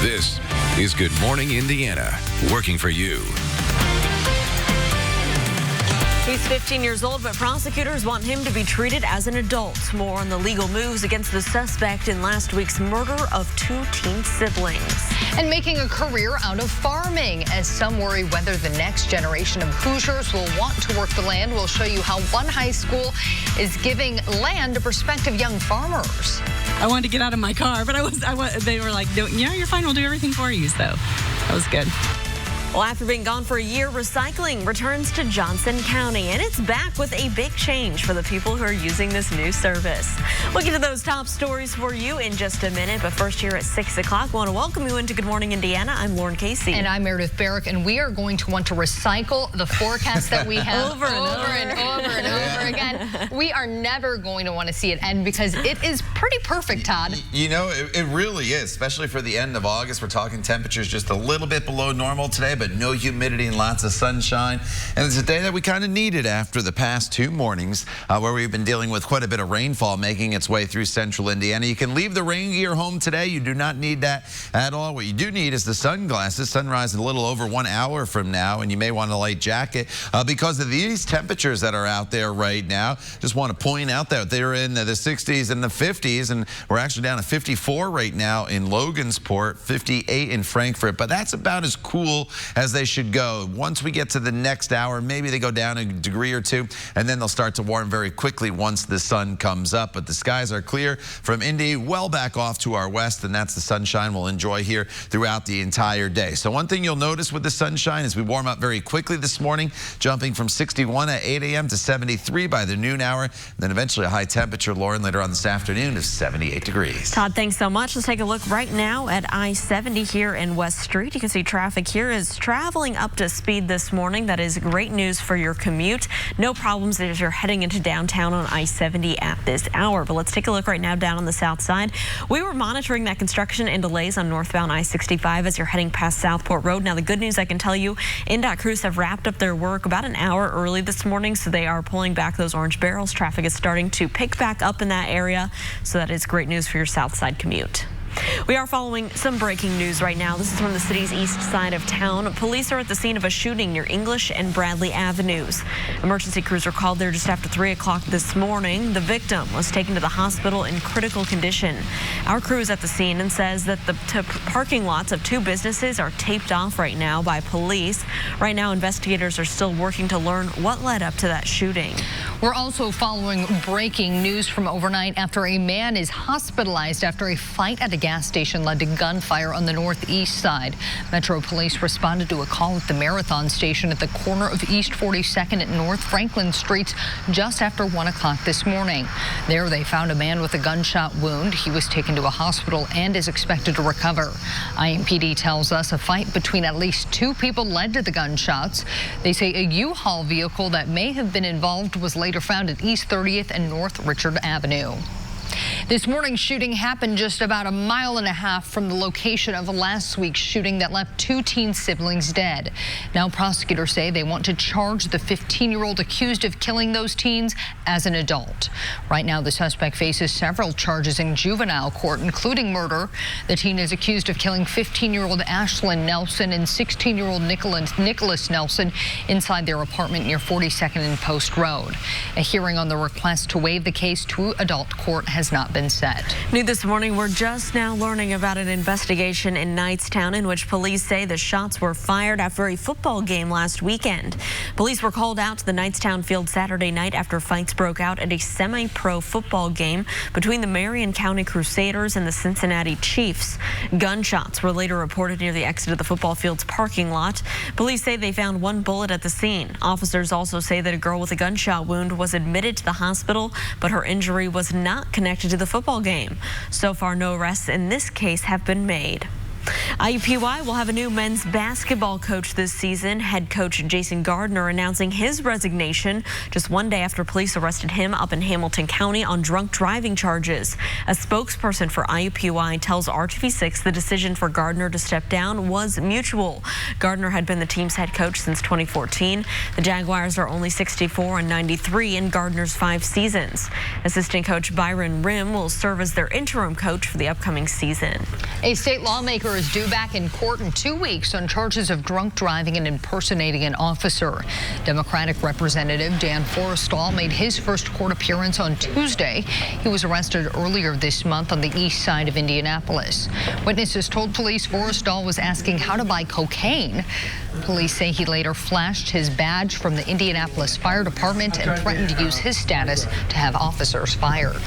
This is Good Morning Indiana, working for you. He's 15 years old, but prosecutors want him to be treated as an adult. More on the legal moves against the suspect in last week's murder of 2 teen siblings. And making a career out of farming, as some worry whether the next generation of Hoosiers will want to work the land. We'll show you how one high school is giving land to prospective young farmers. I wanted to get out of my car, but they were like, no, yeah, you're fine. We'll do everything for you. So that was good. Well, after being gone for a year, recycling returns to Johnson County, and it's back with a big change for the people who are using this new service. We'll get to those top stories for you in just a minute, but first here at 6 o'clock, I want to welcome you into Good Morning Indiana. I'm Lauren Casey. And I'm Meredith Barrick, and we are going to want to recycle the forecast that we have over again. We are never going to want to see it end because it is pretty perfect, Todd. You know, it really is, especially for the end of August. We're talking temperatures just a little bit below normal today, but no humidity and lots of sunshine. And it's a day that we kind of needed after the past 2 mornings where we've been dealing with quite a bit of rainfall making its way through central Indiana. You can leave the rain gear home today. You do not need that at all. What you do need is the sunglasses. Sunrise is a little over 1 hour from now, and you may want a light jacket because of these temperatures that are out there right now. Just want to point out that they're in the 60s and the 50s, and we're actually down to 54 right now in Logansport, 58 in Frankfort, but that's about as cool as they should go. Once we get to the next hour, maybe they go down a degree or 2, and then they'll start to warm very quickly once the sun comes up. But the skies are clear from Indy well back off to our west, and that's the sunshine we'll enjoy here throughout the entire day. So one thing you'll notice with the sunshine is we warm up very quickly this morning, jumping from 61 at 8 a.m. to 73 by the noon hour, and then eventually a high temperature, Lauren, later on this afternoon of 78 degrees. Todd, thanks so much. Let's take a look right now at I-70 here in West Street. You can see traffic here is traveling up to speed this morning. That is great news for your commute. No problems as you're heading into downtown on I-70 at this hour. But let's take a look right now down on the south side. We were monitoring that construction and delays on northbound I-65 as you're heading past Southport Road. Now, the good news I can tell you, NDOT crews have wrapped up their work about an hour early this morning, so they are pulling back those orange barrels. Traffic is starting to pick back up in that area, so that is great news for your south side commute. We are following some breaking news right now. This is from the city's east side of town. Police are at the scene of a shooting near English and Bradley Avenues. Emergency crews were called there just after 3 o'clock this morning. The victim was taken to the hospital in critical condition. Our crew is at the scene and says that the parking lots of 2 businesses are taped off right now by police. Right now, investigators are still working to learn what led up to that shooting. We're also following breaking news from overnight after a man is hospitalized after a fight at a gas station led to gunfire on the northeast side. Metro Police responded to a call at the Marathon station at the corner of East 42nd and North Franklin Streets just after 1 o'clock this morning. There they found a man with a gunshot wound. He was taken to a hospital and is expected to recover. IMPD tells us a fight between at least 2 people led to the gunshots. They say a U-Haul vehicle that may have been involved was later found at East 30th and North Richard Avenue. This morning's shooting happened just about 1.5 miles from the location of last week's shooting that left 2 teen siblings dead. Now prosecutors say they want to charge the 15-year-old accused of killing those teens as an adult. Right now, the suspect faces several charges in juvenile court, including murder. The teen is accused of killing 15-year-old Ashlyn Nelson and 16-year-old Nicholas Nelson inside their apartment near 42nd and Post Road. A hearing on the request to waive the case to adult court has not been set. New this morning, we're just now learning about an investigation in Knightstown in which police say the shots were fired after a football game last weekend. Police were called out to the Knightstown field Saturday night after fights broke out at a semi-pro football game between the Marion County Crusaders and the Cincinnati Chiefs. Gunshots were later reported near the exit of the football field's parking lot. Police say they found 1 bullet at the scene. Officers also say that a girl with a gunshot wound was admitted to the hospital, but her injury was not connected to the football game. So far, no arrests in this case have been made. IUPUI will have a new men's basketball coach this season. Head coach Jason Gardner announcing his resignation just 1 day after police arrested him up in Hamilton County on drunk driving charges. A spokesperson for IUPUI tells RTV6 the decision for Gardner to step down was mutual. Gardner had been the team's head coach since 2014. The Jaguars are only 64-93 in Gardner's 5 seasons. Assistant coach Byron Rim will serve as their interim coach for the upcoming season. A state lawmaker is due due back in court in 2 weeks on charges of drunk driving and impersonating an officer. Democratic Representative Dan Forrestal made his first court appearance on Tuesday. He was arrested earlier this month on the east side of Indianapolis. Witnesses told police Forrestal was asking how to buy cocaine. Police say he later flashed his badge from the Indianapolis Fire Department and threatened to use his status to have officers fired.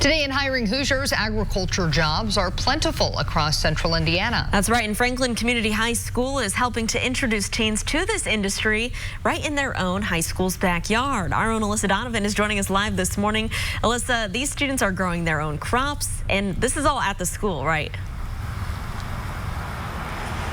Today in Hiring Hoosiers, agriculture jobs are plentiful across central Indiana. That's right, and Franklin Community High School is helping to introduce teens to this industry right in their own high school's backyard. Our own Alyssa Donovan is joining us live this morning. Alyssa, these students are growing their own crops, and this is all at the school, right?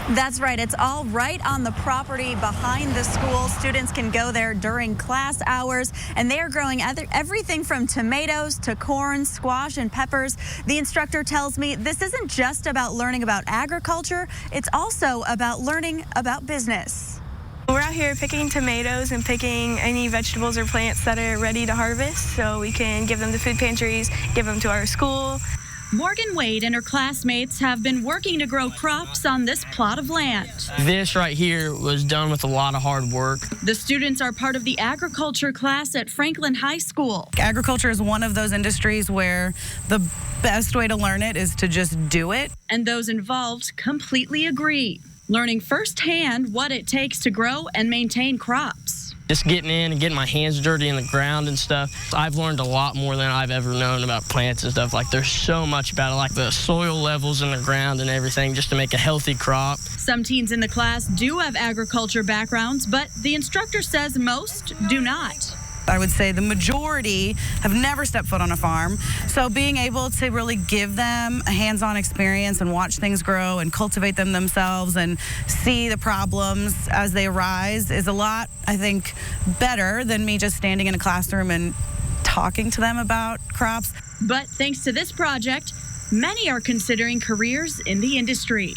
That's right. It's all right on the property behind the school. Students can go there during class hours, and they are growing everything from tomatoes to corn, squash, and peppers. The instructor tells me this isn't just about learning about agriculture. It's also about learning about business. We're out here picking tomatoes and picking any vegetables or plants that are ready to harvest so we can give them to food pantries, give them to our school. Morgan Wade and her classmates have been working to grow crops on this plot of land. This right here was done with a lot of hard work. The students are part of the agriculture class at Franklin High School. Agriculture is one of those industries where the best way to learn it is to just do it. And those involved completely agree, learning firsthand what it takes to grow and maintain crops. Just getting in and getting my hands dirty in the ground and stuff. I've learned a lot more than I've ever known about plants and stuff. Like, there's so much about it, like the soil levels in the ground and everything, just to make a healthy crop. Some teens in the class do have agriculture backgrounds, but the instructor says most do not. I would say the majority have never stepped foot on a farm. So being able to really give them a hands-on experience and watch things grow and cultivate them themselves and see the problems as they arise is a lot, I think, better than me just standing in a classroom and talking to them about crops. But thanks to this project, many are considering careers in the industry.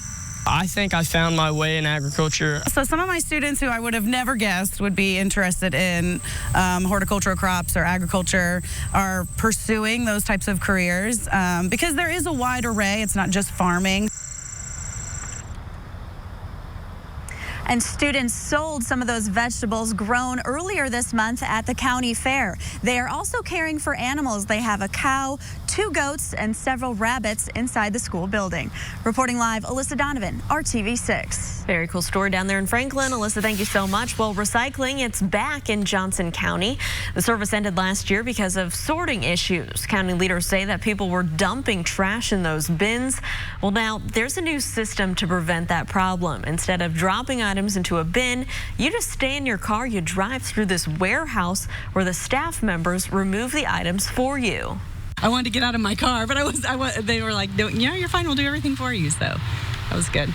I think I found my way in agriculture. So some of my students who I would have never guessed would be interested in horticultural crops or agriculture are pursuing those types of careers because there is a wide array. It's not just farming. And students sold some of those vegetables grown earlier this month at the county fair. They are also caring for animals. They have a cow, 2 goats, and several rabbits inside the school building. Reporting live, Alyssa Donovan, RTV6. Very cool story down there in Franklin. Alyssa, thank you so much. Well, recycling, it's back in Johnson County. The service ended last year because of sorting issues. County leaders say that people were dumping trash in those bins. Well, now there's a new system to prevent that problem. Instead of dropping items into a bin, you just stay in your car, you drive through this warehouse where the staff members remove the items for you. I wanted to get out of my car, but they were like, no, yeah, you're fine, we'll do everything for you. So that was good.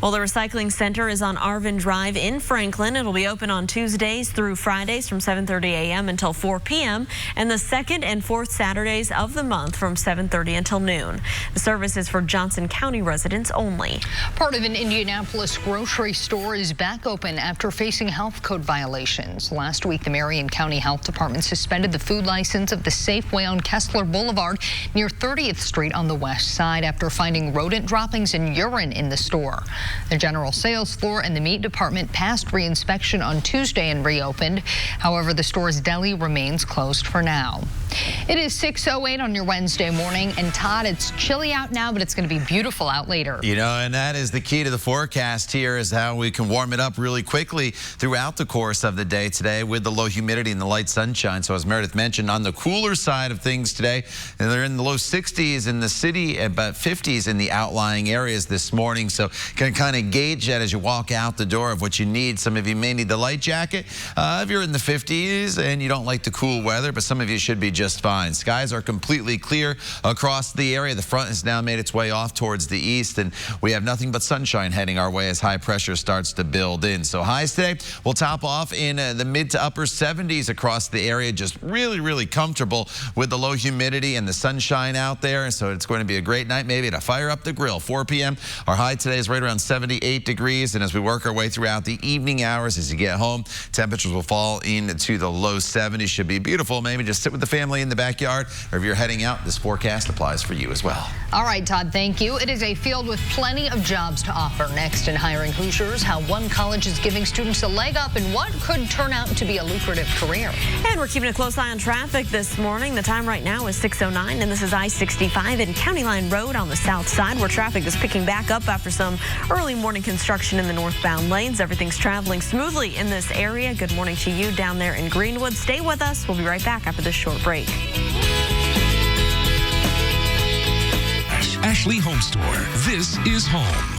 Well, the recycling center is on Arvin Drive in Franklin. It'll be open on Tuesdays through Fridays from 7:30 a.m. until 4 p.m. and the second and fourth Saturdays of the month from 7:30 until noon. The service is for Johnson County residents only. Part of an Indianapolis grocery store is back open after facing health code violations. Last week, the Marion County Health Department suspended the food license of the Safeway on Kessler Boulevard near 30th Street on the west side after finding rodent droppings and urine in the store. The general sales floor and the meat department passed re-inspection on Tuesday and reopened. However, the store's deli remains closed for now. It is 6:08 on your Wednesday morning, and Todd, it's chilly out now, but it's going to be beautiful out later. You know, and that is the key to the forecast here, is how we can warm it up really quickly throughout the course of the day today with the low humidity and the light sunshine. So as Meredith mentioned, on the cooler side of things today, they're in the low 60s in the city, about 50s in the outlying areas this morning. So can kind of gauge that as you walk out the door of what you need. Some of you may need the light jacket if you're in the 50s and you don't like the cool weather, but some of you should be just fine. Skies are completely clear across the area. The front has now made its way off towards the east, and we have nothing but sunshine heading our way as high pressure starts to build in. So highs today will top off in the mid to upper 70s across the area. Just really, really comfortable with the low humidity and the sunshine out there. So it's going to be a great night, maybe to fire up the grill. 4 p.m. Our high today is right around 78 degrees, and as we work our way throughout the evening hours, as you get home, temperatures will fall into the low 70s. Should be beautiful. Maybe just sit with the family family in the backyard, or if you're heading out, this forecast applies for you as well. All right, Todd, thank you. It is a field with plenty of jobs to offer. Next in Hiring Hoosiers, how one college is giving students a leg up and what could turn out to be a lucrative career. And we're keeping a close eye on traffic this morning. The time right now is 6:09, and this is I-65 and County Line Road on the south side, where traffic is picking back up after some early morning construction in the northbound lanes. Everything's traveling smoothly in this area. Good morning to you down there in Greenwood. Stay with us. We'll be right back after this short break. Ashley Home Store. This is home.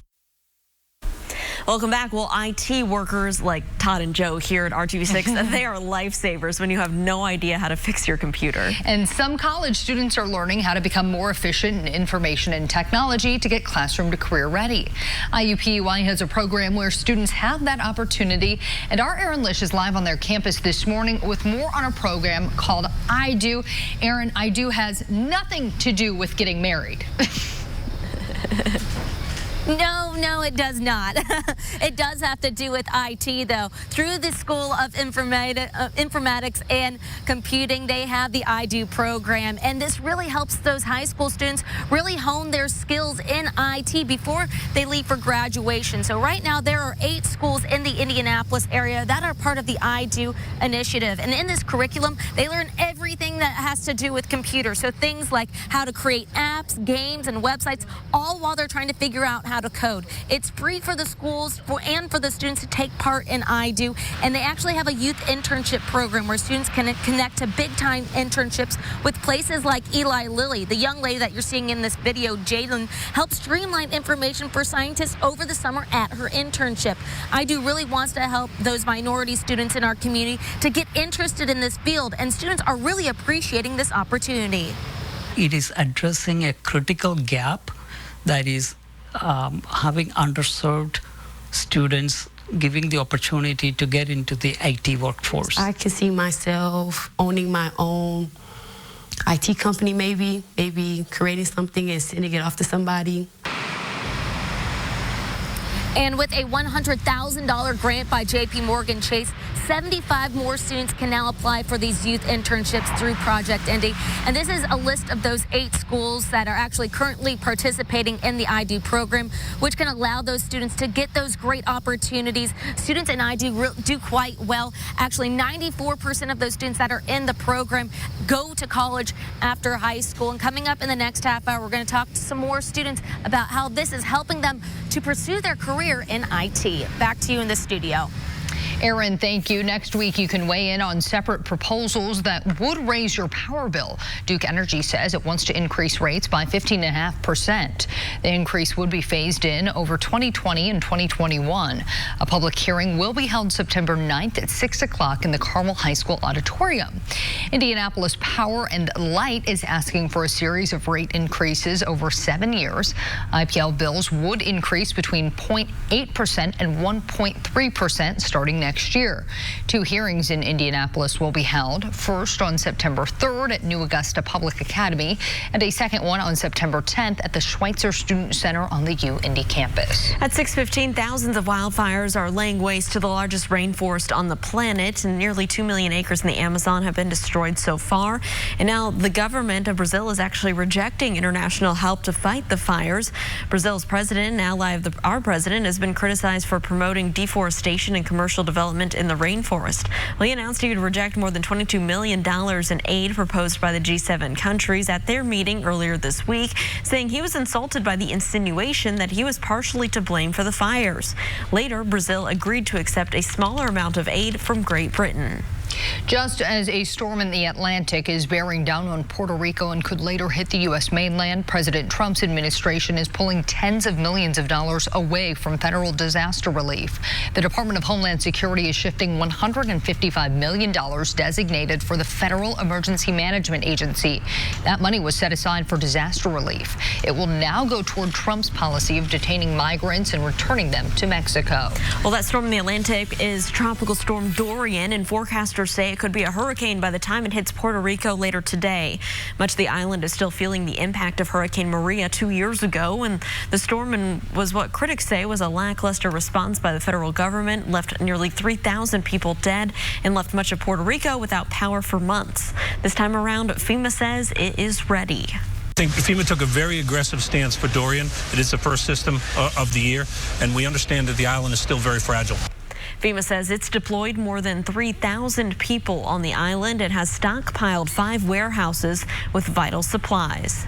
Welcome back. Well, IT workers like Todd and Joe here at RTV6, they are lifesavers when you have no idea how to fix your computer. And some college students are learning how to become more efficient in information and technology to get classroom to career ready. IUPUI has a program where students have that opportunity, and our Aaron Lish is live on their campus this morning with more on a program called I Do. Aaron, I Do has nothing to do with getting married. No, it does not. It does have to do with IT, though. Through the School of Informatics and Computing, they have the I Do program, and this really helps those high school students really hone their skills in IT before they leave for graduation. So right now, there are 8 schools in the Indianapolis area that are part of the I Do initiative, and in this curriculum, they learn everything that has to do with computers. So things like how to create apps, games, and websites, all while they're trying to figure out how to code. It's free for the schools and for the students to take part in I Do, and they actually have a youth internship program where students can connect to big-time internships with places like Eli Lilly. The young lady that you're seeing in this video, Jalen, helps streamline information for scientists over the summer at her internship. I Do really wants to help those minority students in our community to get interested in this field, and students are really appreciating this opportunity. It is addressing a critical gap that is having underserved students, giving the opportunity to get into the IT workforce. I can see myself owning my own IT company, maybe creating something and sending it off to somebody. And with a $100,000 grant by JP Morgan Chase, 75 more students can now apply for these youth internships through Project Indy. And this is a list of those 8 schools that are actually currently participating in the I Do program, which can allow those students to get those great opportunities. Students in I Do do quite well. Actually, 94% of those students that are in the program go to college after high school. And coming up in the next half hour, we're going to talk to some more students about how this is helping them to pursue their career in IT. Back to you in the studio. Aaron, thank you. Next week, you can weigh in on separate proposals that would raise your power bill. Duke Energy says it wants to increase rates by 15.5%. The increase would be phased in over 2020 and 2021. A public hearing will be held September 9th at 6 o'clock in the Carmel High School auditorium. Indianapolis Power and Light is asking for a series of rate increases over 7 years. IPL bills would increase between 0.8% and 1.3% starting next year. 2 hearings in Indianapolis will be held, first on September 3rd at New Augusta Public Academy, and a second one on September 10th at the Schweitzer Student Center on the U-Indy campus. At 6:15, thousands of wildfires are laying waste to the largest rainforest on the planet, and nearly 2 million acres in the Amazon have been destroyed so far. And now the government of Brazil is actually rejecting international help to fight the fires. Brazil's president, an ally of our president, has been criticized for promoting deforestation and commercial development in the rainforest. Well, he announced he would reject more than $22 million in aid proposed by the G7 countries at their meeting earlier this week, saying he was insulted by the insinuation that he was partially to blame for the fires. Later, Brazil agreed to accept a smaller amount of aid from Great Britain. Just as a storm in the Atlantic is bearing down on Puerto Rico and could later hit the U.S. mainland, President Trump's administration is pulling tens of millions of dollars away from federal disaster relief. The Department of Homeland Security is shifting $155 million designated for the Federal Emergency Management Agency. That money was set aside for disaster relief. It will now go toward Trump's policy of detaining migrants and returning them to Mexico. Well, that storm in the Atlantic is Tropical Storm Dorian, and forecasters Experts say it could be a hurricane by the time it hits Puerto Rico later today. Much of the island is still feeling the impact of Hurricane Maria 2 years ago, and the storm was what critics say was a lackluster response by the federal government, left nearly 3,000 people dead, and left much of Puerto Rico without power for months. This time around, FEMA says it is ready. I think FEMA took a very aggressive stance for Dorian. It is the first system of the year, and we understand that the island is still very fragile. FEMA says it's deployed more than 3,000 people on the island and has stockpiled 5 warehouses with vital supplies.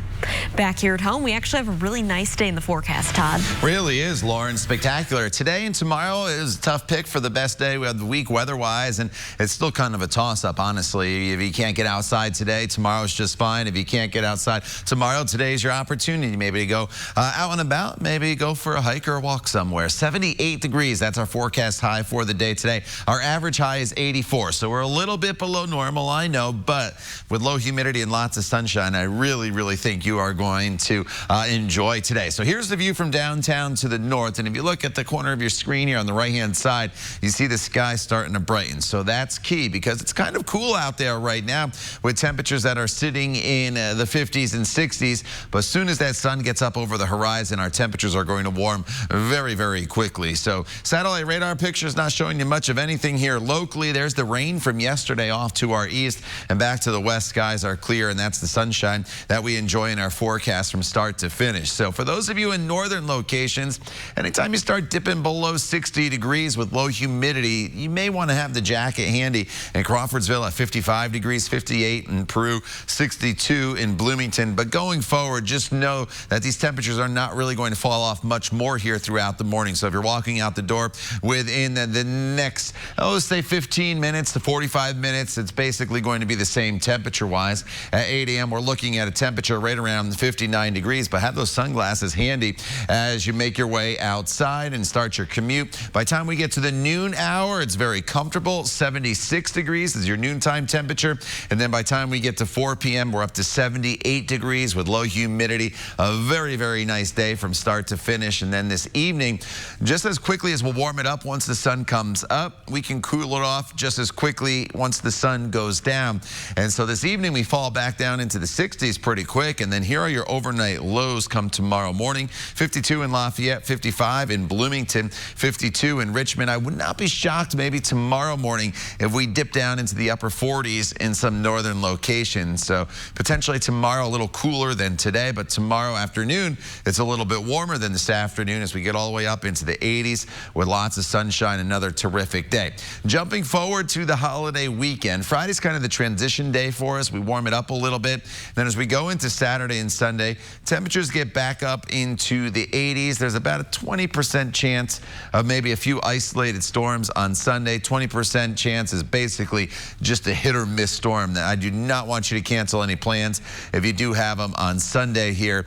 Back here at home, we actually have a really nice day in the forecast, Todd. Really is, Lauren. Spectacular. Today and tomorrow is a tough pick for the best day of the week weather-wise, and it's still kind of a toss-up, honestly. If you can't get outside today, tomorrow's just fine. If you can't get outside tomorrow, today's your opportunity maybe to go out and about, maybe go for a hike or a walk somewhere. 78 degrees, that's our forecast high for the day today. Our average high is 84, so we're a little bit below normal, I know, but with low humidity and lots of sunshine, I really, really think you are going to enjoy today. So here's the view from downtown to the north, and if you look at the corner of your screen here on the right-hand side, you see the sky starting to brighten. So that's key because it's kind of cool out there right now with temperatures that are sitting in the 50s and 60s, but as soon as that sun gets up over the horizon, our temperatures are going to warm very, very quickly. So satellite radar pictures not showing you much of anything here locally. There's the rain from yesterday off to our east, and back to the west, skies are clear, and that's the sunshine that we enjoy in our forecast from start to finish. So for those of you in northern locations, anytime you start dipping below 60 degrees with low humidity, you may want to have the jacket handy. In Crawfordsville at 55 degrees, 58 in Peru, 62 in Bloomington. But going forward, just know that these temperatures are not really going to fall off much more here throughout the morning. So if you're walking out the door within the next, say 15 minutes to 45 minutes, it's basically going to be the same temperature-wise. At 8 a.m., we're looking at a temperature right around 59 degrees, but have those sunglasses handy as you make your way outside and start your commute. By the time we get to the noon hour, it's very comfortable. 76 degrees is your noontime temperature. And then by the time we get to 4 p.m., we're up to 78 degrees with low humidity. A very, very nice day from start to finish. And then this evening, just as quickly as we'll warm it up once the sun comes up, we can cool it off just as quickly once the sun goes down. And so this evening, we fall back down into the 60s pretty quick. And then here are your overnight lows come tomorrow morning. 52 in Lafayette, 55 in Bloomington, 52 in Richmond. I would not be shocked maybe tomorrow morning if we dip down into the upper 40s in some northern locations. So potentially tomorrow a little cooler than today, but tomorrow afternoon it's a little bit warmer than this afternoon as we get all the way up into the 80s with lots of sunshine. Another terrific day. Jumping forward to the holiday weekend, Friday's kind of the transition day for us. We warm it up a little bit. Then as we go into Saturday and Sunday, temperatures get back up into the 80s. There's about a 20% chance of maybe a few isolated storms on Sunday. 20% chance is basically just a hit or miss storm. I do not want you to cancel any plans if you do have them on Sunday here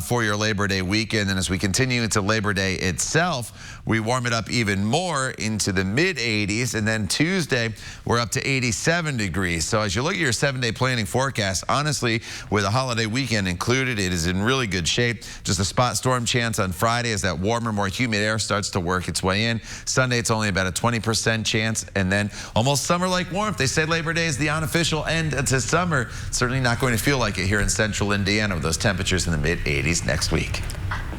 for your Labor Day weekend. And as we continue into Labor Day itself, we warm it up even more into the mid 80s. And then Tuesday, we're up to 87 degrees. So as you look at your 7-day planning forecast, honestly, with a holiday weekend included, it is in really good shape. Just a spot storm chance on Friday as that warmer, more humid air starts to work its way in. Sunday, it's only about a 20% chance. And then almost summer-like warmth. They say Labor Day is the unofficial end to summer. Certainly not going to feel like it here in central Indiana with those temperatures in the mid 80s next week.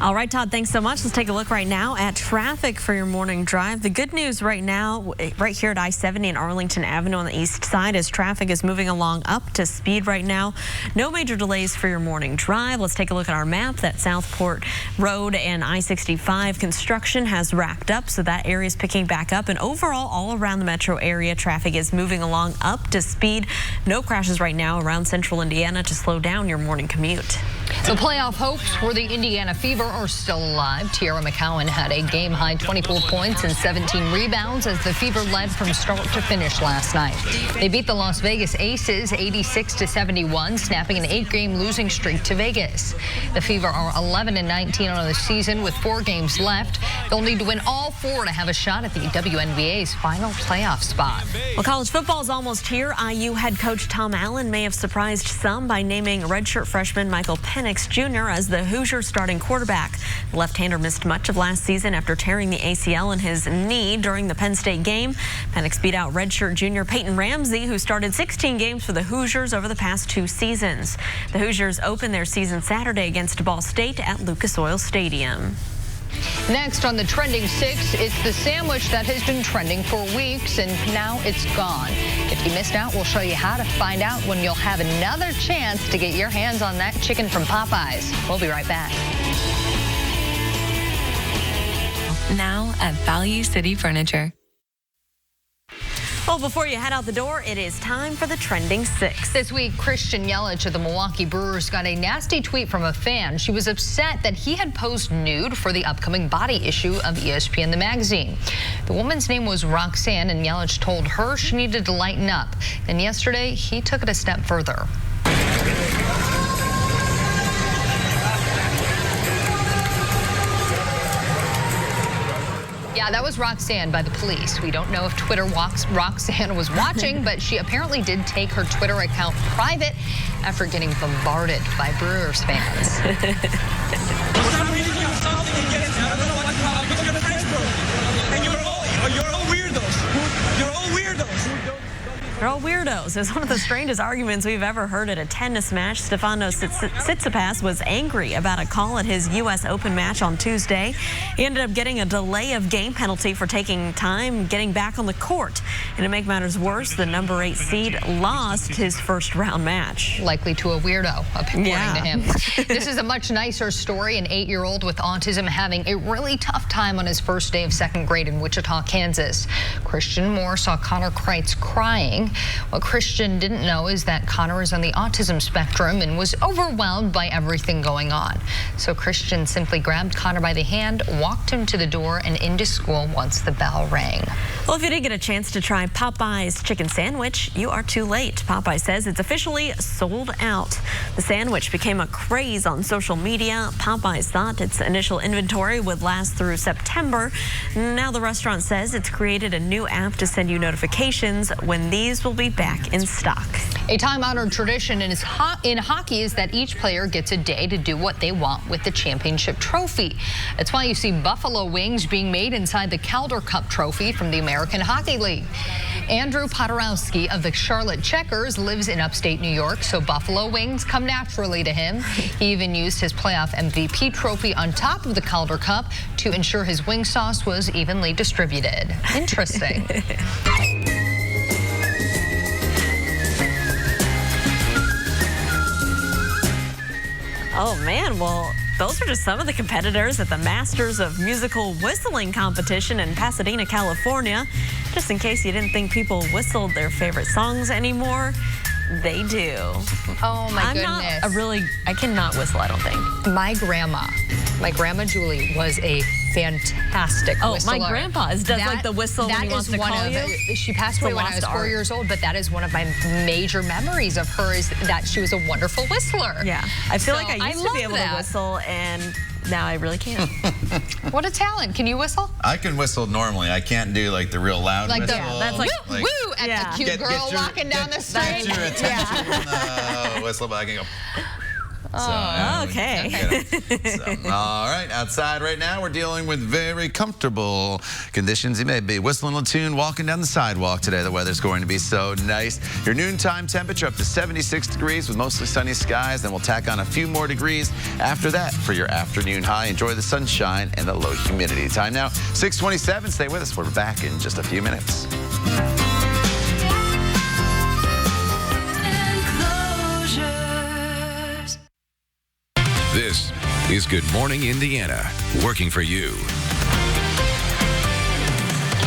All right, Todd, thanks so much. Let's take a look right now at traffic for your morning drive. The good news right now, right here at I-70 and Arlington Avenue on the east side, as traffic is moving along up to speed right now. No major delays for your morning drive. Let's take a look at our map. That Southport Road and I-65 construction has wrapped up, so that area is picking back up. And overall, all around the metro area, traffic is moving along up to speed. No crashes right now around central Indiana to slow down your morning commute. The playoff hopes for the Indiana Fever are still alive. Tierra McCowan had a game-high 24 points and 17 rebounds as the Fever led from start to finish last night. They beat the Las Vegas Aces 86-71, snapping an 8-game losing streak to Vegas. The Fever are 11-19 on the season with 4 games left. They'll need to win all 4 to have a shot at the WNBA's final playoff spot. Well, college football is almost here. IU head coach Tom Allen may have surprised some by naming redshirt freshman Michael Penix Penix Jr. as the Hoosiers starting quarterback. The left-hander missed much of last season after tearing the ACL in his knee during the Penn State game. Penix beat out redshirt junior Peyton Ramsey, who started 16 games for the Hoosiers over the past 2 seasons. The Hoosiers open their season Saturday against Ball State at Lucas Oil Stadium. Next on the Trending 6, it's the sandwich that has been trending for weeks, and now it's gone. If you missed out, we'll show you how to find out when you'll have another chance to get your hands on that chicken from Popeyes. We'll be right back. Now at Value City Furniture. Well, before you head out the door, it is time for the Trending 6. This week, Christian Yelich of the Milwaukee Brewers got a nasty tweet from a fan. She was upset that he had posed nude for the upcoming body issue of ESPN the magazine. The woman's name was Roxanne, and Yelich told her she needed to lighten up. And yesterday, he took it a step further. Yeah, that was Roxanne by the police. We don't know if Roxanne was watching, but she apparently did take her Twitter account private after getting bombarded by Brewers fans. They're all weirdos. It's one of the strangest arguments we've ever heard at a tennis match. Stefanos Tsitsipas was angry about a call at his U.S. Open match on Tuesday. He ended up getting a delay of game penalty for taking time getting back on the court. And to make matters worse, the number 8 seed lost his first round match. Likely to a weirdo, according to him. This is a much nicer story. An 8-year-old with autism having a really tough time on his first day of 2nd grade in Wichita, Kansas. Christian Moore saw Connor Kreitz crying. What Christian didn't know is that Connor is on the autism spectrum and was overwhelmed by everything going on. So Christian simply grabbed Connor by the hand, walked him to the door and into school once the bell rang. Well, if you didn't get a chance to try Popeyes chicken sandwich, you are too late. Popeyes says it's officially sold out. The sandwich became a craze on social media. Popeyes thought its initial inventory would last through September. Now the restaurant says it's created a new app to send you notifications when these will be back in stock. A time-honored tradition in hockey is that each player gets a day to do what they want with the championship trophy. That's why you see buffalo wings being made inside the Calder Cup trophy from the American Hockey League. Andrew Podorowski of the Charlotte Checkers lives in upstate New York, so buffalo wings come naturally to him. He even used his playoff MVP trophy on top of the Calder Cup to ensure his wing sauce was evenly distributed. Interesting. Oh, man. Well, those are just some of the competitors at the Masters of Musical Whistling competition in Pasadena, California. Just in case you didn't think people whistled their favorite songs anymore, they do. Oh, my goodness. I cannot whistle, I don't think. My grandma Julie was a fantastic whistler. My grandpa does like the whistle when he wants to call you. She passed away when I was 4 years old, but that is one of my major memories of her, is that she was a wonderful whistler. Yeah, I feel like I used to be able to whistle, and now I really can't. What a talent. Can you whistle? I can whistle normally. I can't do like the real loud whistle. That's like woo, woo, at the cute girl walking down the street. Get your attention. Whistle, but I can go. Okay. All right, outside right now, we're dealing with very comfortable conditions. You may be whistling a tune, walking down the sidewalk today. The weather's going to be so nice. Your noontime temperature up to 76 degrees with mostly sunny skies. Then we'll tack on a few more degrees after that for your afternoon high. Enjoy the sunshine and the low humidity. Time now, 6:27. Stay with us. We're back in just a few minutes. This is Good Morning Indiana, working for you.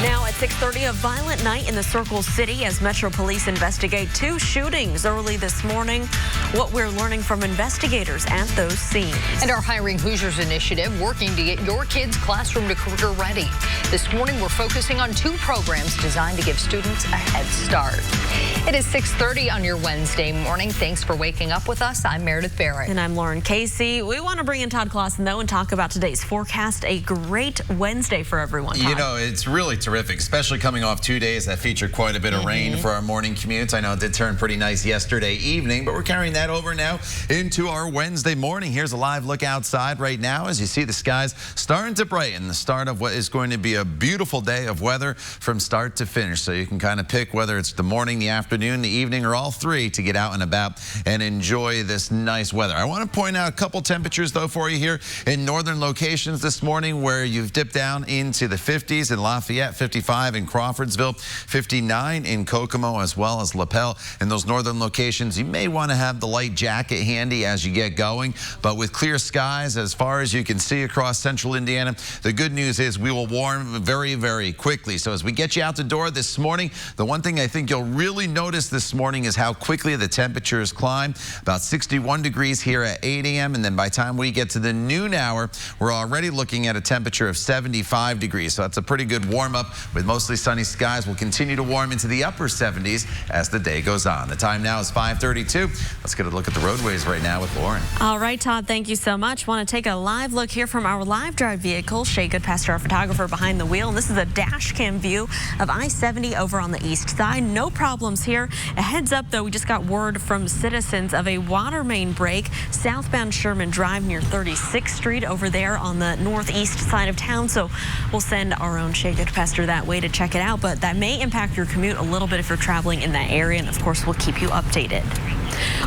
Now at 6:30, a violent night in the Circle City as Metro Police investigate 2 shootings early this morning. What we're learning from investigators at those scenes. And our Hiring Hoosiers initiative working to get your kids' classroom to career ready. This morning, we're focusing on 2 programs designed to give students a head start. It is 6:30 on your Wednesday morning. Thanks for waking up with us. I'm Meredith Barrett. And I'm Lauren Casey. We want to bring in Todd Clausen, though, and talk about today's forecast. A great Wednesday for everyone, Todd. You know, it's really terrific, especially coming off 2 days that featured quite a bit of rain for our morning commutes. I know it did turn pretty nice yesterday evening, but we're carrying that over now into our Wednesday morning. Here's a live look outside right now as you see the skies starting to brighten. The start of what is going to be a beautiful day of weather from start to finish. So you can kind of pick whether it's the morning, the afternoon, the evening, or all three to get out and about and enjoy this nice weather. I want to point out a couple temperatures, though, for you here in northern locations this morning where you've dipped down into the 50s in Lafayette, 55 in Crawfordsville, 59 in Kokomo, as well as Lapel. In those northern locations, you may want to have the light jacket handy as you get going, but with clear skies as far as you can see across central Indiana, the good news is we will warm very, very quickly. So as we get you out the door this morning, the one thing I think you'll really notice this morning is how quickly the temperatures climb. About 61 degrees here at 8 a.m. and then by the time we get to the noon hour, we're already looking at a temperature of 75 degrees. So that's a pretty good warm up with mostly sunny skies. We'll continue to warm into the upper 70s as the day goes on. The time now is 5:32. Let's get a look at the roadways right now with Lauren. All right, Todd, thank you so much. Want to take a live look here from our live drive vehicle. Shay Goodpaster, our photographer behind the wheel. And this is a dash cam view of I-70 over on the east side. No problems here. A heads up, though, we just got word from citizens of a water main break southbound Sherman Drive near 36th Street over there on the northeast side of town. So we'll send our own Shay Goodpaster that way to check it out. But that may impact your commute a little bit if you're traveling in that area. And of course, we'll keep you updated.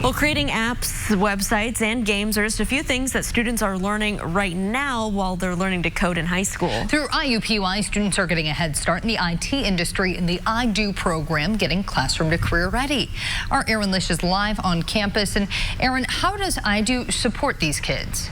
Well, creating apps, websites, and games are just a few things that students are learning right now while they're learning to code in high school. Through IUPUI, students are getting a head start in the IT industry in the iDo program, getting classroom to career ready. Our Aaron Lish is live on campus. And Aaron, how does iDo support these kids?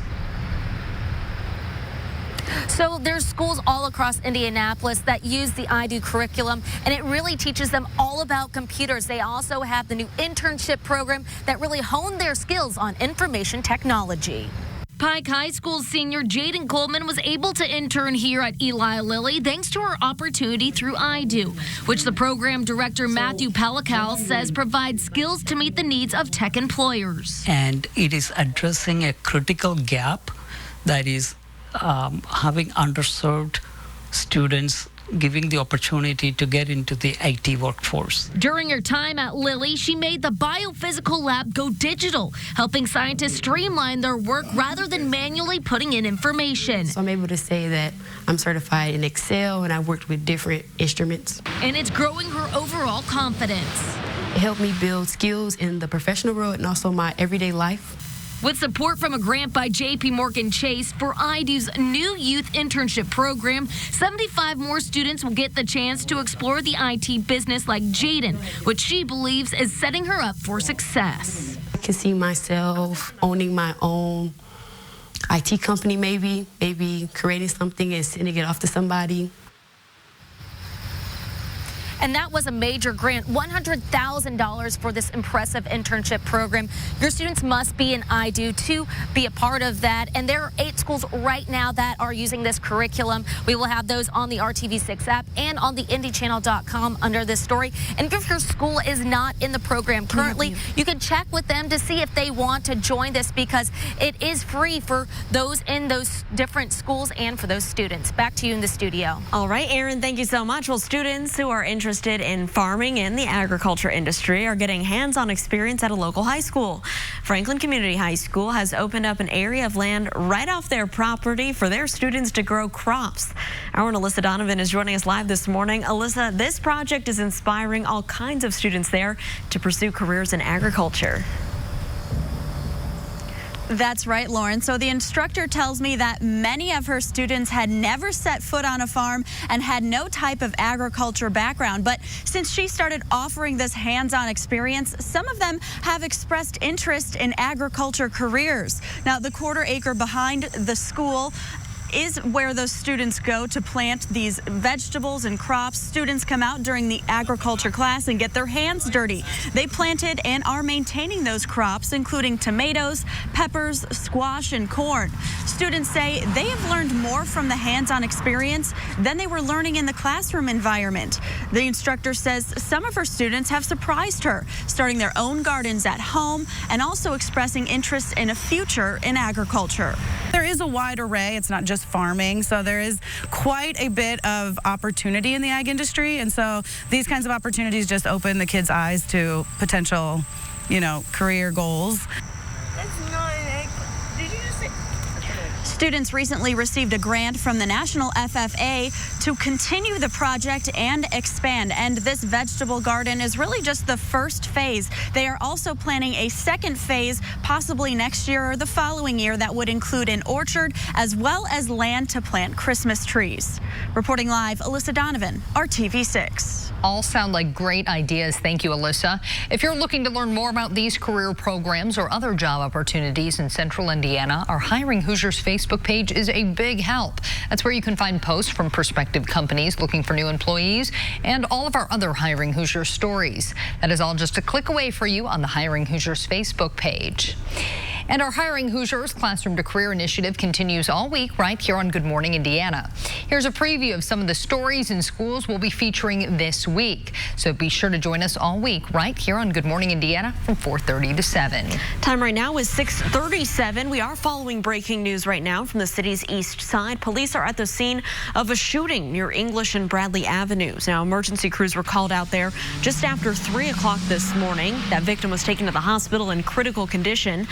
So there's schools all across Indianapolis that use the iDo curriculum, and it really teaches them all about computers. They also have the new internship program that really honed their skills on information technology. Pike High School senior Jaden Coleman was able to intern here at Eli Lilly thanks to her opportunity through iDo, which the program director Matthew Pellical says provides skills to meet the needs of tech employers. And it is addressing a critical gap that is having underserved students, giving the opportunity to get into the IT workforce. During her time at Lilly, she made the biophysical lab go digital, helping scientists streamline their work rather than manually putting in information. So I'm able to say that I'm certified in Excel and I worked with different instruments. And it's growing her overall confidence. It helped me build skills in the professional world and also my everyday life. With support from a grant by J.P. Morgan Chase for iDo's new youth internship program, 75 more students will get the chance to explore the IT business like Jaden, which she believes is setting her up for success. I can see myself owning my own IT company, maybe creating something and sending it off to somebody. And that was a major grant, $100,000 for this impressive internship program. Your students must be in iDo to be a part of that. And there are 8 schools right now that are using this curriculum. We will have those on the RTV6 app and on the IndyChannel.com under this story. And if your school is not in the program currently, you can check with them to see if they want to join this because it is free for those in those different schools and for those students. Back to you in the studio. All right, Aaron, thank you so much. Well, students who are interested in farming and the agriculture industry are getting hands-on experience at a local high school. Franklin Community High School has opened up an area of land right off their property for their students to grow crops. Our own Alyssa Donovan is joining us live this morning. Alyssa, this project is inspiring all kinds of students there to pursue careers in agriculture. That's right, Lauren. So the instructor tells me that many of her students had never set foot on a farm and had no type of agriculture background. But since she started offering this hands-on experience, some of them have expressed interest in agriculture careers. Now, the quarter acre behind the school is where those students go to plant these vegetables and crops. Students come out during the agriculture class and get their hands dirty. They planted and are maintaining those crops, including tomatoes, peppers, squash, and corn. Students say they have learned more from the hands-on experience than they were learning in the classroom environment. The instructor says some of her students have surprised her, starting their own gardens at home and also expressing interest in a future in agriculture. There is a wide array. It's not just just farming. So there is quite a bit of opportunity in the ag industry. And so these kinds of opportunities just open the kids' eyes to potential, career goals. That's not an egg. Did you just say? Students recently received a grant from the National FFA to continue the project and expand. And this vegetable garden is really just the first phase. They are also planning a second phase, possibly next year or the following year, that would include an orchard as well as land to plant Christmas trees. Reporting live, Alyssa Donovan, RTV6. All sound like great ideas. Thank you, Alyssa. If you're looking to learn more about these career programs or other job opportunities in Central Indiana, our Hiring Hoosiers Facebook page is a big help. That's where you can find posts from prospective companies looking for new employees and all of our other Hiring Hoosiers stories. That is all just a click away for you on the Hiring Hoosiers Facebook page. And our Hiring Hoosiers Classroom to Career initiative continues all week right here on Good Morning Indiana. Here's a preview of some of the stories in schools we'll be featuring this week. So be sure to join us all week right here on Good Morning Indiana from 4:30 to 7. Time right now is 6:37. We are following breaking news right now from the city's east side. Police are at the scene of a shooting near English and Bradley Avenues. Now, emergency crews were called out there just after 3 o'clock this morning. That victim was taken to the hospital in critical condition.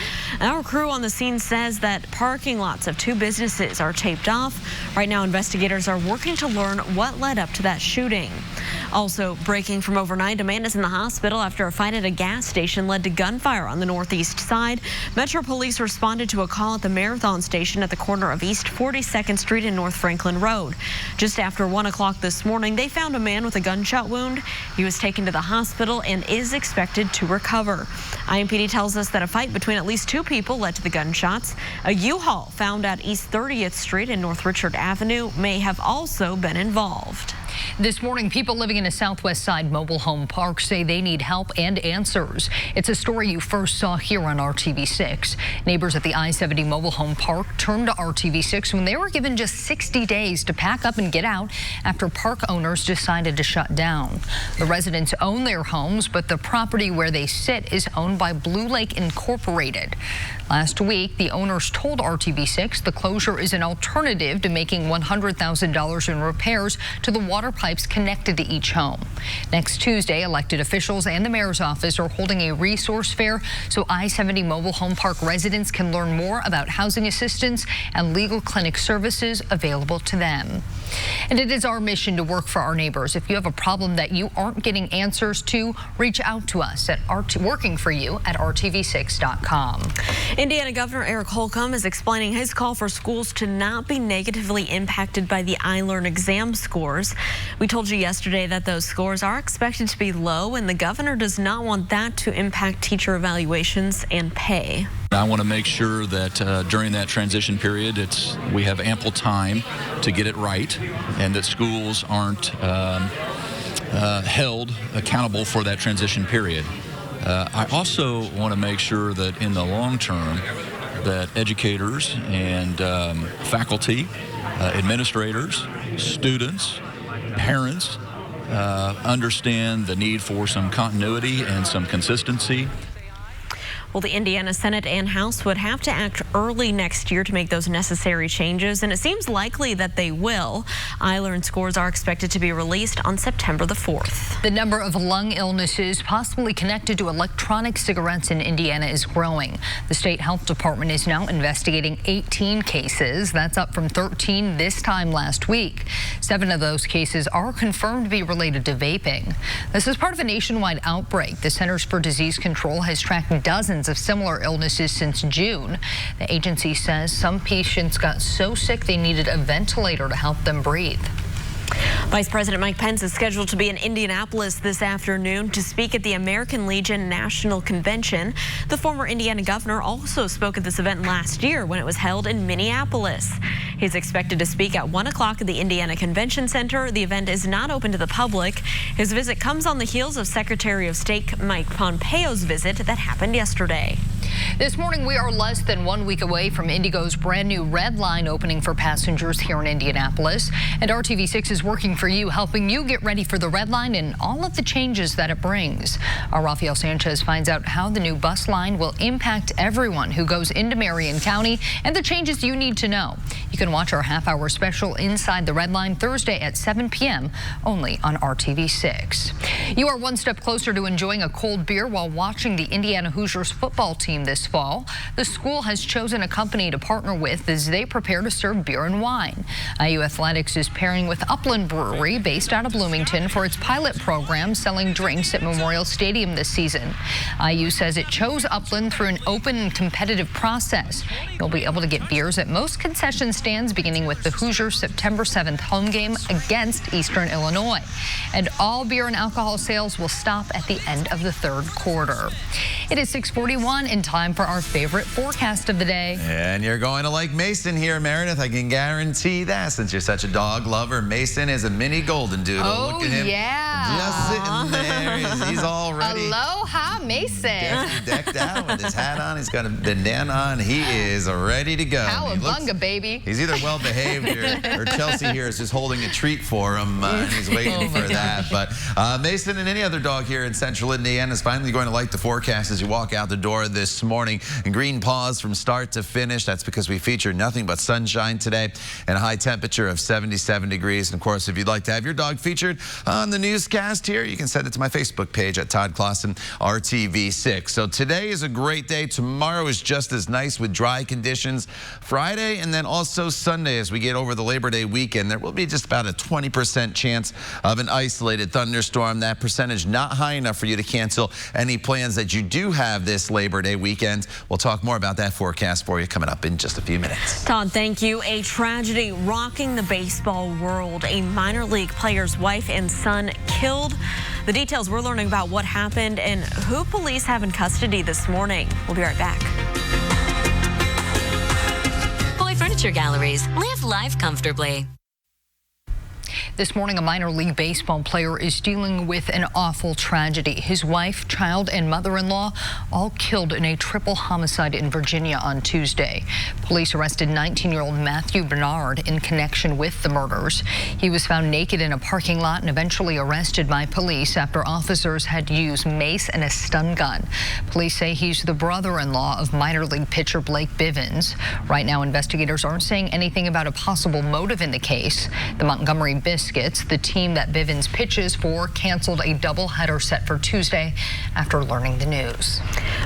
Our crew on the scene says that parking lots of two businesses are taped off. Right now, investigators are working to learn what led up to that shooting. Also breaking from overnight, a man is in the hospital after a fight at a gas station led to gunfire on the northeast side. Metro Police responded to a call at the Marathon station at the corner of East 42nd Street and North Franklin Road. Just after 1 o'clock this morning, they found a man with a gunshot wound. He was taken to the hospital and is expected to recover. IMPD tells us that a fight between at least two people led to the gunshots. A U-Haul found at East 30th Street and North Richard Avenue may have also been involved. This morning, people living in a Southwest Side mobile home park say they need help and answers. It's a story you first saw here on RTV6. Neighbors at the I-70 mobile home park turned to RTV6 when they were given just 60 days to pack up and get out after park owners decided to shut down. The residents own their homes, but the property where they sit is owned by Blue Lake Incorporated. Last week, the owners told RTV6 the closure is an alternative to making $100,000 in repairs to the water pipes connected to each home. Next Tuesday, elected officials and the mayor's office are holding a resource fair so I-70 mobile home park residents can learn more about housing assistance and legal clinic services available to them. And it is our mission to work for our neighbors. If you have a problem that you aren't getting answers to, reach out to us at workingforyou@rtv6.com. Indiana Governor Eric Holcomb is explaining his call for schools to not be negatively impacted by the iLearn exam scores. We told you yesterday that those scores are expected to be low, and the governor does not want that to impact teacher evaluations and pay. I want to make sure that during that transition period, we have ample time to get it right, and that schools aren't held accountable for that transition period. I also want to make sure that in the long term, that educators and faculty, administrators, students, parents understand the need for some continuity and some consistency. Well, the Indiana Senate and House would have to act early next year to make those necessary changes, and it seems likely that they will. iLearn scores are expected to be released on September the 4th. The number of lung illnesses possibly connected to electronic cigarettes in Indiana is growing. The state health department is now investigating 18 cases. That's up from 13 this time last week. 7 of those cases are confirmed to be related to vaping. This is part of a nationwide outbreak. The Centers for Disease Control has tracked dozens of similar illnesses since June. The agency says some patients got so sick they needed a ventilator to help them breathe. Vice President Mike Pence is scheduled to be in Indianapolis this afternoon to speak at the American Legion National Convention. The former Indiana governor also spoke at this event last year when it was held in Minneapolis. He's expected to speak at 1 o'clock at the Indiana Convention Center. The event is not open to the public. His visit comes on the heels of Secretary of State Mike Pompeo's visit that happened yesterday. This morning, we are less than 1 week away from Indigo's brand new Red Line opening for passengers here in Indianapolis. And RTV6 is working for you, helping you get ready for the Red Line and all of the changes that it brings. Our Rafael Sanchez finds out how the new bus line will impact everyone who goes into Marion County and the changes you need to know. You You can watch our half-hour special Inside the Red Line Thursday at 7 p.m. only on RTV6. You are one step closer to enjoying a cold beer while watching the Indiana Hoosiers football team this fall. The school has chosen a company to partner with as they prepare to serve beer and wine. IU Athletics is pairing with Upland Brewery, based out of Bloomington, for its pilot program selling drinks at Memorial Stadium this season. IU says it chose Upland through an open and competitive process. You'll be able to get beers at most concession stands beginning with the Hoosiers' September 7th home game against Eastern Illinois. And all beer and alcohol sales will stop at the end of the third quarter. It is 6:41 and time for our favorite forecast of the day. And you're going to like Mason here, Meredith. I can guarantee that, since you're such a dog lover. Mason is a mini golden doodle. Oh, look at him. Yeah. Just sitting there. He's all ready. Aloha, Mason. Decked out with his hat on. He's got a bandana on. He is ready to go. Cowabunga, baby. He's either well behaved or Chelsea here is just holding a treat for him. And he's waiting for that. But Mason and any other dog here in central Indiana is finally going to like the forecast as you walk out the door this morning. And green paws from start to finish. That's because we feature nothing but sunshine today and a high temperature of 77 degrees. And of course, if you'd like to have your dog featured on the newscast here, you can send it to my Facebook page at Todd Clausen RTV6. So today is a great day. Tomorrow is just as nice with dry conditions. Friday and then also Sunday as we get over the Labor Day weekend, there will be just about a 20% chance of an isolated thunderstorm. That percentage not high enough for you to cancel any plans that you do have this Labor Day weekend. We'll talk more about that forecast for you coming up in just a few minutes. Todd, thank you. A tragedy rocking the baseball world. A minor league player's wife and son killed. The details, we're learning about what happened and who police have in custody this morning. We'll be right back. Boy Furniture Galleries. Live life comfortably. This morning, a minor league baseball player is dealing with an awful tragedy. His wife, child, and mother-in-law all killed in a triple homicide in Virginia on Tuesday. Police arrested 19-year-old Matthew Bernard in connection with the murders. He was found naked in a parking lot and eventually arrested by police after officers had used mace and a stun gun. Police say he's the brother-in-law of minor league pitcher Blake Bivens. Right now, investigators aren't saying anything about a possible motive in the case. The Montgomery Biscuits, the team that Bivens pitches for, canceled a doubleheader set for Tuesday after learning the news.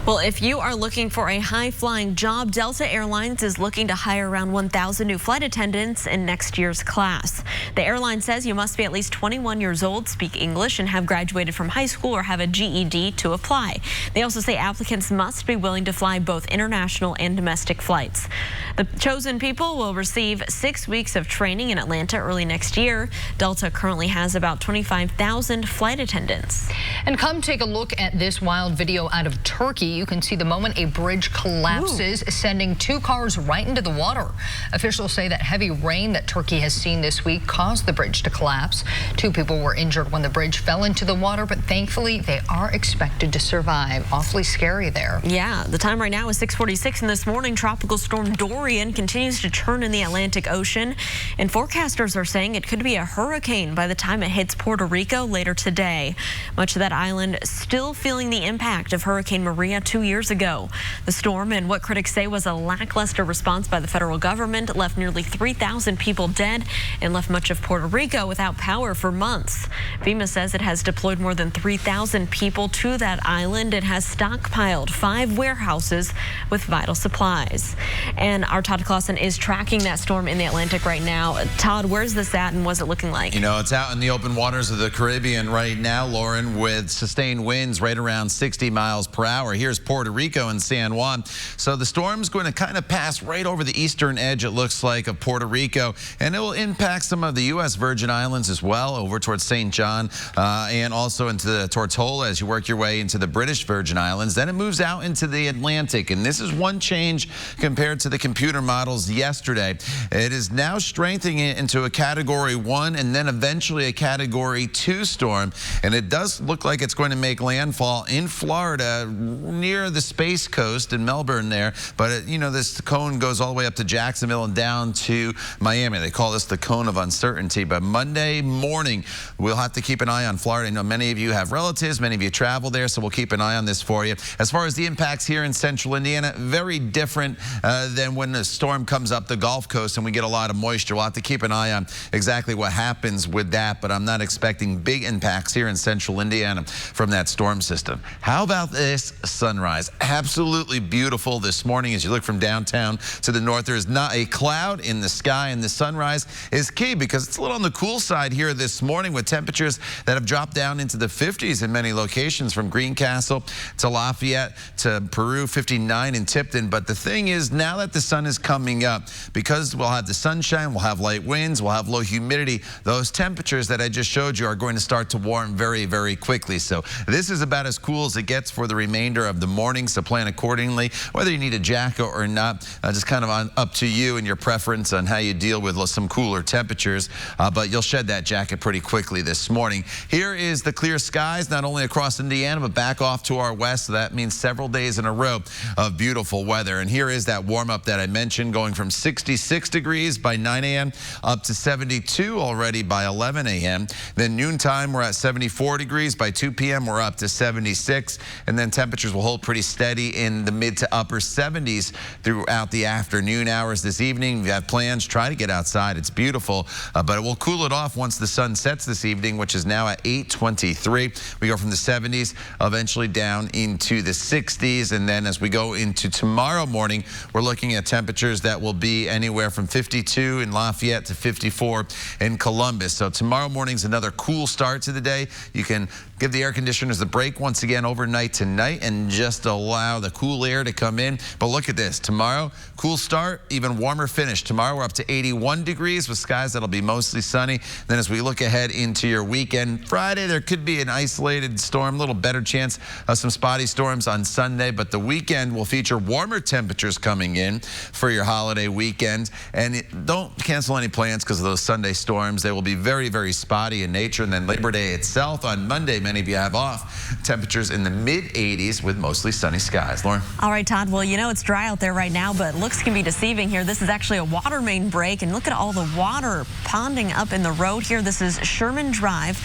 Well, if you are looking for a high-flying job, Delta Airlines is looking to hire around 1,000 new flight attendants in next year's class. The airline says you must be at least 21 years old, speak English, and have graduated from high school or have a GED to apply. They also say applicants must be willing to fly both international and domestic flights. The chosen people will receive 6 weeks of training in Atlanta early next year. Delta currently has about 25,000 flight attendants. And come take a look at this wild video out of Turkey. You can see the moment a bridge collapses, sending 2 cars right into the water. Officials say that heavy rain that Turkey has seen this week caused the bridge to collapse. 2 people were injured when the bridge fell into the water, but thankfully they are expected to survive. Awfully scary there. Yeah, the time right now is 6:46, and this morning Tropical Storm Dorian continues to churn in the Atlantic Ocean, and forecasters are saying it could be a hurricane by the time it hits Puerto Rico later today. Much of that island still feeling the impact of Hurricane Maria 2 years ago. The storm, and what critics say was a lackluster response by the federal government, left nearly 3,000 people dead and left much of Puerto Rico without power for months. FEMA says it has deployed more than 3,000 people to that island and has stockpiled 5 warehouses with vital supplies. And our Todd Clausen is tracking that storm in the Atlantic right now. Todd, where's this at and what's it looking like? You know, it's out in the open waters of the Caribbean right now, Lauren, with sustained winds right around 60 miles per hour. Here's Puerto Rico and San Juan. So the storm's going to kind of pass right over the eastern edge, it looks like, of Puerto Rico, and it will impact some of the U.S. Virgin Islands as well, over towards St. John and also into the Tortola as you work your way into the British Virgin Islands. Then it moves out into the Atlantic, and this is one change compared to the computer models yesterday. It is now strengthening it into a Category 1 and then eventually a Category 2 storm, and it does look like it's going to make landfall in Florida near the Space Coast in Melbourne there, but you know, this cone goes all the way up to Jacksonville and down to Miami. They call this the cone of uncertainty, but Monday morning we'll have to keep an eye on Florida. I know many of you have relatives, many of you travel there, so we'll keep an eye on this for you. As far as the impacts here in central Indiana, very different than when sudden a storm comes up the Gulf Coast and we get a lot of moisture. We'll have to keep an eye on exactly what happens with that, but I'm not expecting big impacts here in central Indiana from that storm system. How about this sunrise? Absolutely beautiful this morning. As you look from downtown to the north, there is not a cloud in the sky, and the sunrise is key because it's a little on the cool side here this morning with temperatures that have dropped down into the 50s in many locations, from Greencastle to Lafayette to Peru, 59 in Tipton. But the thing is, now that the sun is coming up, because we'll have the sunshine, we'll have light winds, we'll have low humidity, those temperatures that I just showed you are going to start to warm very, very quickly. So this is about as cool as it gets for the remainder of the morning, so plan accordingly. Whether you need a jacket or not, just kind of up to you and your preference on how you deal with some cooler temperatures, but you'll shed that jacket pretty quickly this morning. Here is the clear skies, not only across Indiana, but back off to our west. So that means several days in a row of beautiful weather. And here is that warm up that I mentioned, going from 66 degrees by 9 a.m. up to 72 already by 11 a.m. Then noontime, we're at 74 degrees. By 2 p.m., we're up to 76. And then temperatures will hold pretty steady in the mid to upper 70s throughout the afternoon hours this evening. If you have plans, try to get outside. It's beautiful, but it will cool it off once the sun sets this evening, which is now at 8:23. We go from the 70s eventually down into the 60s, and then as we go into tomorrow morning, we're looking at temperatures that will be anywhere from 52 in Lafayette to 54 in Columbus. So tomorrow morning's another cool start to the day. You can give the air conditioners a break once again overnight tonight and just allow the cool air to come in. But look at this. Tomorrow, cool start, even warmer finish. Tomorrow we're up to 81 degrees with skies that'll be mostly sunny. Then as we look ahead into your weekend, Friday there could be an isolated storm, a little better chance of some spotty storms on Sunday, but the weekend will feature warmer temperatures coming in for your holiday weekend. And don't cancel any plans because of those Sunday storms. They will be very, very spotty in nature. And then Labor Day itself on Monday, many of you have off. Temperatures in the mid-80s with mostly sunny skies. Lauren? All right, Todd. Well, you know it's dry out there right now, but looks can be deceiving here. This is actually a water main break, and look at all the water ponding up in the road here. This is Sherman Drive.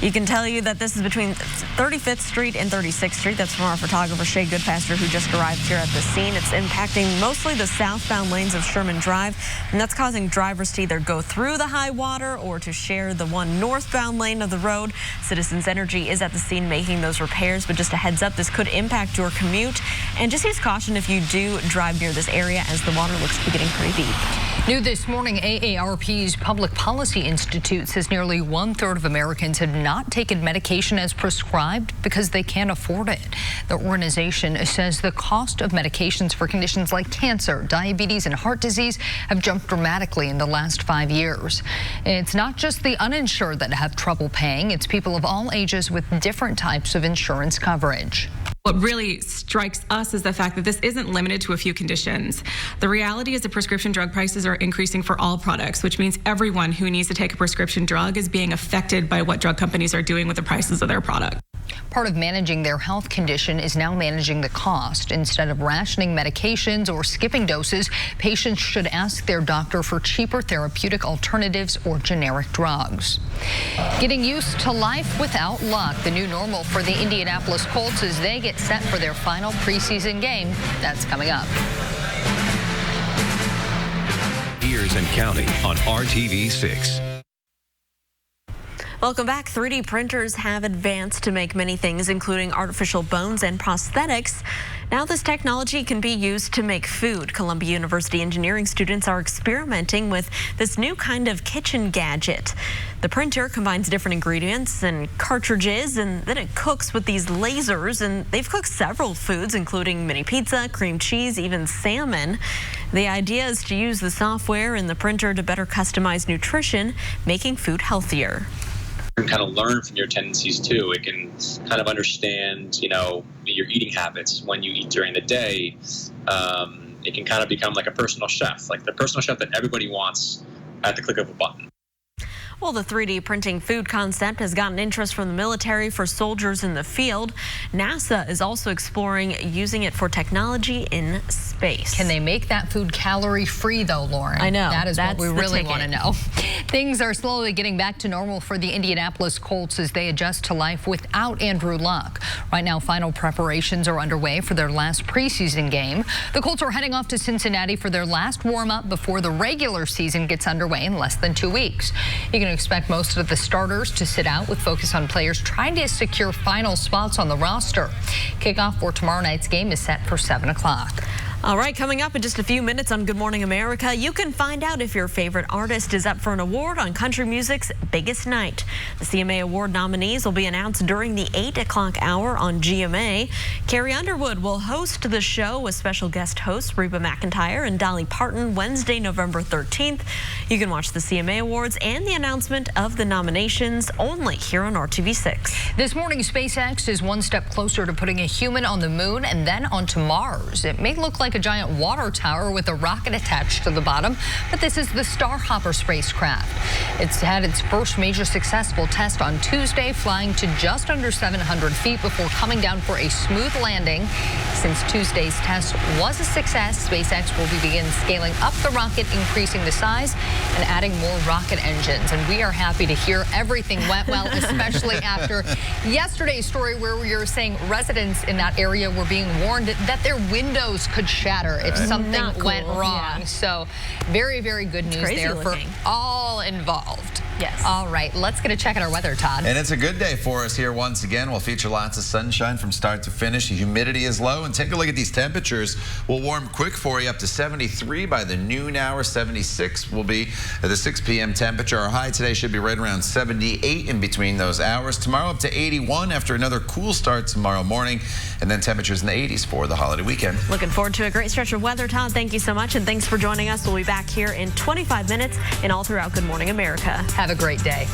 You can tell you that this is between 35th Street and 36th Street. That's from our photographer, Shay Goodpaster, who just arrived here at the scene. It's impacting mostly the southbound lanes of Sherman Drive, and that's causing drivers to either go through the high water or to share the one northbound lane of the road. Citizens Energy is at the scene making those repairs, but just a heads up, this could impact your commute. And just use caution if you do drive near this area, as the water looks to be getting pretty deep. New this morning, AARP's Public Policy Institute says nearly 1/3 of Americans have not taken medication as prescribed because they can't afford it. The organization says the cost of medications for conditions like cancer, diabetes, and heart disease have jumped dramatically in the last 5 years. It's not just the uninsured that have trouble paying. It's people of all ages with different types of insurance coverage. What really strikes us is the fact that this isn't limited to a few conditions. The reality is that prescription drug prices are increasing for all products, which means everyone who needs to take a prescription drug is being affected by what drug companies are doing with the prices of their product. Part of managing their health condition is now managing the cost. Instead of rationing medications or skipping doses, patients should ask their doctor for cheaper therapeutic alternatives or generic drugs. Getting used to life without luck, the new normal for the Indianapolis Colts as they get set for their final preseason game. That's coming up. Years and counting on RTV6. Welcome back. 3D printers have advanced to make many things, including artificial bones and prosthetics. Now this technology can be used to make food. Columbia University engineering students are experimenting with this new kind of kitchen gadget. The printer combines different ingredients and cartridges, and then it cooks with these lasers, and they've cooked several foods, including mini pizza, cream cheese, even salmon. The idea is to use the software in the printer to better customize nutrition, making food healthier. You can kind of learn from your tendencies too. It can kind of understand, your eating habits when you eat during the day. It can kind of become like a personal chef, like the personal chef that everybody wants at the click of a button. Well, the 3D printing food concept has gotten interest from the military for soldiers in the field. NASA is also exploring using it for technology in space. Can they make that food calorie-free, though, Lauren? I know. That is what we really want to know. Things are slowly getting back to normal for the Indianapolis Colts as they adjust to life without Andrew Luck. Right now, final preparations are underway for their last preseason game. The Colts are heading off to Cincinnati for their last warm-up before the regular season gets underway in less than 2 weeks. You can expect most of the starters to sit out with focus on players trying to secure final spots on the roster. Kickoff for tomorrow night's game is set for 7 o'clock. All right, coming up in just a few minutes on Good Morning America, you can find out if your favorite artist is up for an award on country music's biggest night. The CMA Award nominees will be announced during the 8 o'clock hour on GMA. Carrie Underwood will host the show with special guest hosts Reba McEntire and Dolly Parton Wednesday, November 13th. You can watch the CMA Awards and the announcement of the nominations only here on RTV6. This morning, SpaceX is one step closer to putting a human on the moon and then onto Mars. It may look like a giant water tower with a rocket attached to the bottom, but this is the Starhopper spacecraft. It's had its first major successful test on Tuesday, flying to just under 700 feet before coming down for a smooth landing. Since Tuesday's test was a success, SpaceX will begin scaling up the rocket, increasing the size and adding more rocket engines. And we are happy to hear everything went well, especially after yesterday's story where we were saying residents in that area were being warned that their windows could shatter if something went wrong. Yeah. So very, very good news there for all involved. Yes. All right, let's get a check at our weather, Todd. And it's a good day for us here once again. We'll feature lots of sunshine from start to finish. The humidity is low. And take a look at these temperatures. We'll warm quick for you up to 73 by the noon hour. 76 will be at the 6 p.m. temperature. Our high today should be right around 78 in between those hours. Tomorrow up to 81 after another cool start tomorrow morning. And then temperatures in the 80s for the holiday weekend. Looking forward to a great stretch of weather, Todd. Thank you so much. And thanks for joining us. We'll be back here in 25 minutes and all throughout Good Morning America. Have a great day.